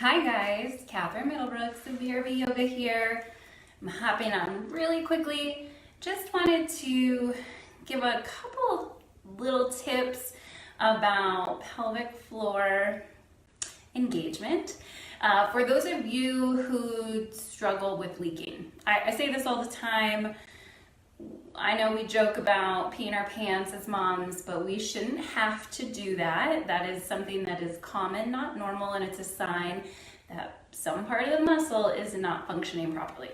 Hi guys, Catherine Middlebrooks of VRV Yoga here. I'm hopping on really quickly. Just wanted to give a couple little tips about pelvic floor engagement. For those of you who struggle with leaking, I say this all the time. I know we joke about peeing our pants as moms, but we shouldn't have to do that. That is something that is common, not normal, and it's a sign that some part of the muscle is not functioning properly.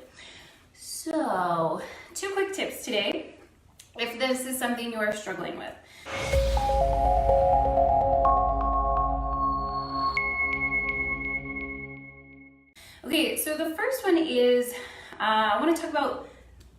So, 2 quick tips today, if this is something you are struggling with. Okay, so the first one is, I want to talk about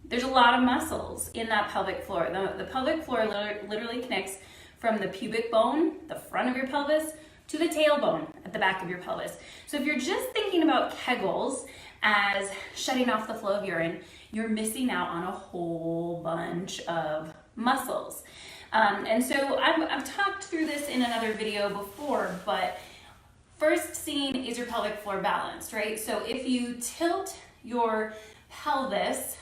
there's a lot of muscles in that pelvic floor. The pelvic floor literally connects from the pubic bone, the front of your pelvis, to the tailbone at the back of your pelvis. So if you're just thinking about Kegels as shutting off the flow of urine, you're missing out on a whole bunch of muscles. And so I've talked through this in another video before, but first scene is your pelvic floor balanced, right? So if you tilt your pelvis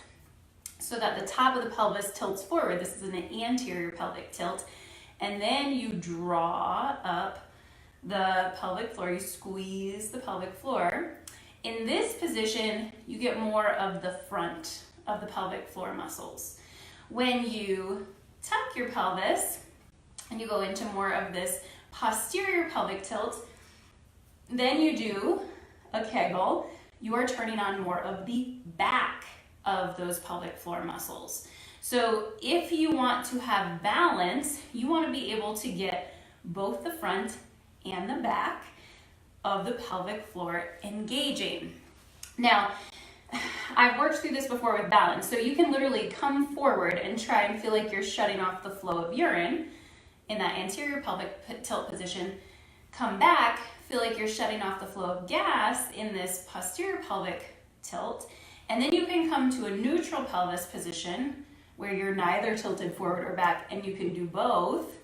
so that the top of the pelvis tilts forward, this is an anterior pelvic tilt, and then you draw up the pelvic floor, you squeeze the pelvic floor. In this position, you get more of the front of the pelvic floor muscles. When you tuck your pelvis and you go into more of this posterior pelvic tilt, then you do a Kegel, you are turning on more of the back of those pelvic floor muscles. So if you want to have balance, you want to be able to get both the front and the back of the pelvic floor engaging. Now, I've worked through this before with balance, so you can literally come forward and try and feel like you're shutting off the flow of urine in that anterior pelvic tilt position. Come back, feel like you're shutting off the flow of gas in this posterior pelvic tilt, and then you can come to a neutral pelvis position where you're neither tilted forward or back, and you can do both.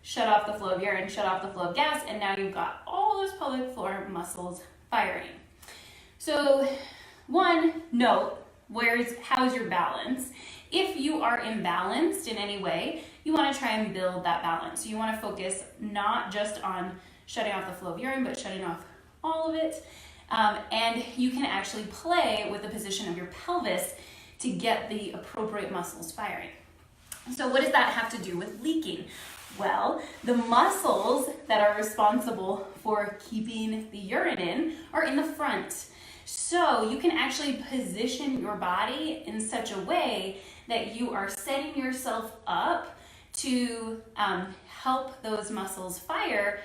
Shut off the flow of urine, shut off the flow of gas, and now you've got all those pelvic floor muscles firing. So, one, note, how's your balance? If you are imbalanced in any way, you want to try and build that balance. So you want to focus not just on shutting off the flow of urine, but shutting off all of it. And you can actually play with the position of your pelvis to get the appropriate muscles firing. So what does that have to do with leaking? Well, the muscles that are responsible for keeping the urine in are in the front. So you can actually position your body in such a way that you are setting yourself up to help those muscles fire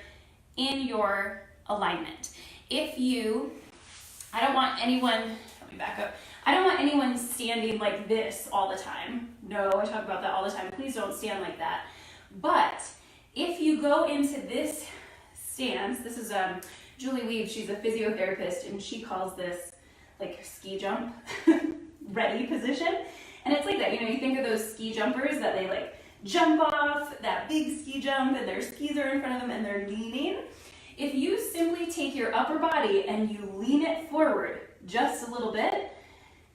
in your alignment. I don't want anyone, let me back up. I don't want anyone standing like this all the time. No, I talk about that all the time. Please don't stand like that. But if you go into this stance, this is Julie Weave, she's a physiotherapist, and she calls this like ski jump ready position. And it's like that, you think of those ski jumpers that they like jump off that big ski jump and their skis are in front of them and they're leaning. If you simply take your upper body and you lean it forward just a little bit,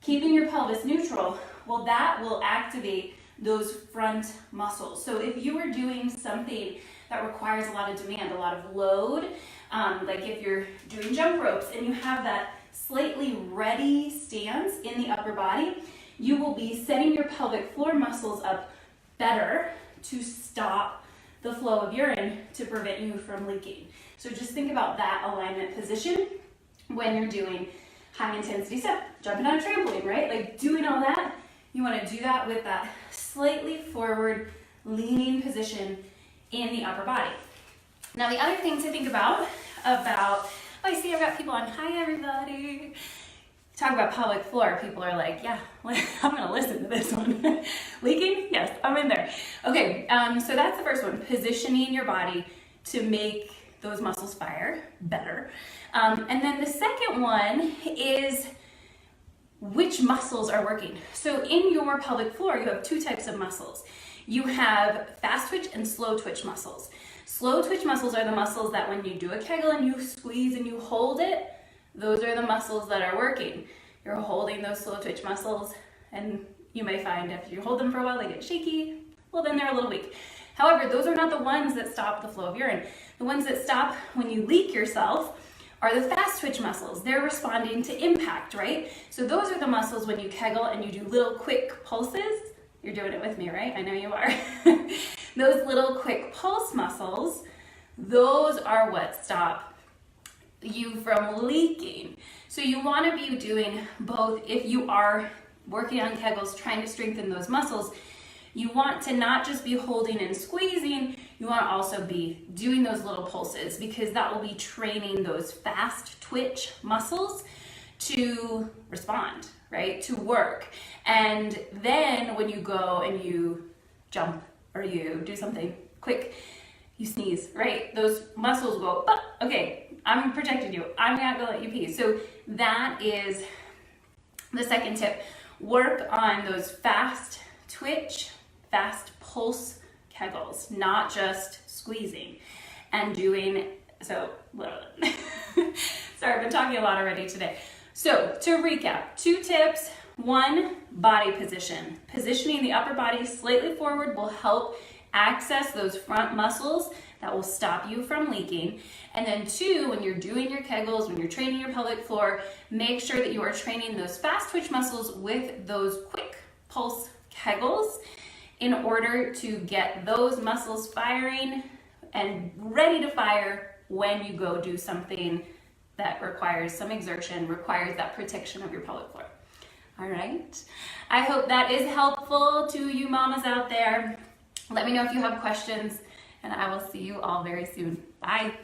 keeping your pelvis neutral, well, that will activate those front muscles. So if you are doing something that requires a lot of demand, a lot of load, like if you're doing jump ropes and you have that slightly ready stance in the upper body, you will be setting your pelvic floor muscles up better to stop the flow of urine to prevent you from leaking. So just think about that alignment position when you're doing high intensity stuff, jumping on a trampoline, right? Like doing all that, you want to do that with that slightly forward leaning position in the upper body. Now the other thing to think about, I see I've got people on, hi everybody. Talk about pelvic floor, people are like, yeah, I'm gonna listen to this one. Leaking? Yes, I'm in there. Okay, so that's the first one, positioning your body to make those muscles fire better. And then the second one is which muscles are working. So in your pelvic floor, you have 2 types of muscles. You have fast twitch and slow twitch muscles. Slow twitch muscles are the muscles that when you do a Kegel and you squeeze and you hold it, those are the muscles that are working. You're holding those slow twitch muscles, and you may find if you hold them for a while, they get shaky. Well, then they're a little weak. However, those are not the ones that stop the flow of urine. The ones that stop when you leak yourself are the fast twitch muscles. They're responding to impact, right? So those are the muscles when you Kegel and you do little quick pulses. You're doing it with me, right? I know you are. Those little quick pulse muscles, those are what stop you from leaking. So you want to be doing both. If you are working on Kegels, trying to strengthen those muscles, you want to not just be holding and squeezing, you want to also be doing those little pulses, because that will be training those fast twitch muscles to respond, right? To work. And then when you go and you jump or you do something quick, you sneeze, right? Those muscles go, oh, okay, I'm protecting you. I'm not gonna let you pee. So that is the second tip. Work on those fast twitch, fast pulse Kegels, not just squeezing and doing, so, sorry, I've been talking a lot already today. So to recap, 2 tips. 1, body position. Positioning the upper body slightly forward will help access those front muscles that will stop you from leaking. And then 2, when you're doing your Kegels, when you're training your pelvic floor, make sure that you are training those fast twitch muscles with those quick pulse Kegels in order to get those muscles firing and ready to fire when you go do something that requires some exertion, requires that protection of your pelvic floor. All right. I hope that is helpful to you mamas out there. Let me know if you have questions, and I will see you all very soon. Bye.